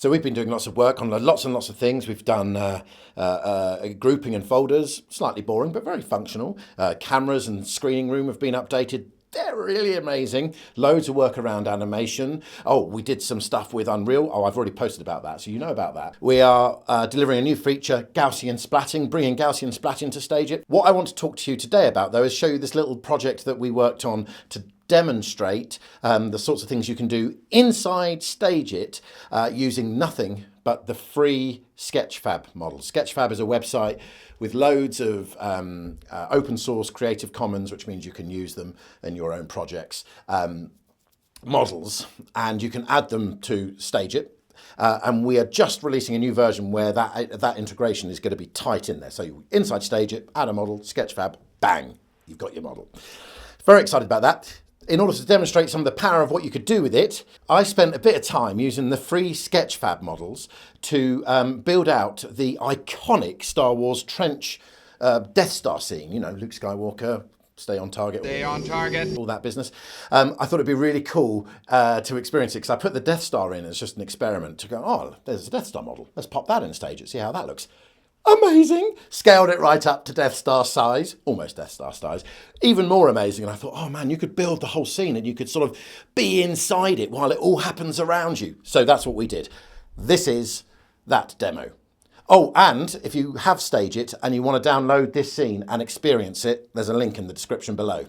So we've been doing lots of work on lots and lots of things. We've done grouping and folders, slightly boring, but very functional. Cameras and screening room have been updated. They're really amazing. Loads of work around animation. Oh, we did some stuff with Unreal. Oh, I've already posted about that, so you know about that. We are delivering a new feature, Gaussian splatting, bringing Gaussian splatting to STAGEit. What I want to talk to you today about, though, is show you this little project that we worked on to demonstrate the sorts of things you can do inside STAGEit using nothing but the free Sketchfab model. Sketchfab is a website with loads of open source Creative Commons, which means you can use them in your own projects, models, and you can add them to STAGEit. And we are just releasing a new version where that integration is going to be tight in there. So you, inside STAGEit, add a model, Sketchfab, bang, you've got your model. Very excited about that. In order to demonstrate some of the power of what you could do with it, I spent a bit of time using the free Sketchfab models to build out the iconic Star Wars trench Death Star scene. You know, Luke Skywalker, stay on target. Stay on target. All that business. I thought it'd be really cool to experience it because I put the Death Star in as just an experiment to go, oh, there's a Death Star model. Let's pop that in STAGEit, see how that looks. Amazing. Scaled it right up to Death Star size, almost Death Star size. Even more amazing. And I thought, oh man, you could build the whole scene and you could sort of be inside it while it all happens around you. So that's what we did. This is that demo. Oh, and if you have STAGEit and you want to download this scene and experience it, there's a link in the description below.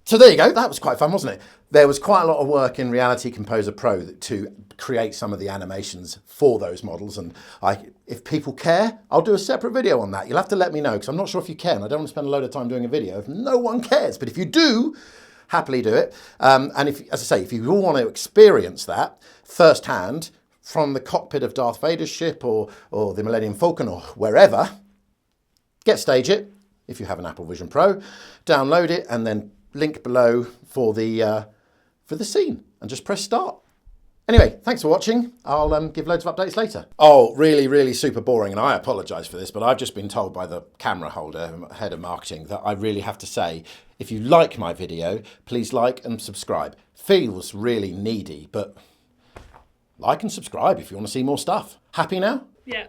So there you go, that was quite fun, wasn't it? There was quite a lot of work in Reality Composer Pro to create some of the animations for those models, and if people care, I'll do a separate video on that. You'll have to let me know, because I'm not sure if you can. I don't want to spend a load of time doing a video if no one cares, but if you do, happily do it. And if, as I say, if you all want to experience that firsthand from the cockpit of Darth Vader's ship or the Millennium Falcon or wherever, get STAGEit if you have an Apple Vision Pro, download it, and then link below for the scene, and just press start. Anyway, thanks for watching. I'll give loads of updates later. Oh, really, really super boring, and I apologise for this, but I've just been told by the camera holder, head of marketing, that I really have to say, if you like my video, please like and subscribe. Feels really needy, but like and subscribe if you want to see more stuff. Happy now? Yeah.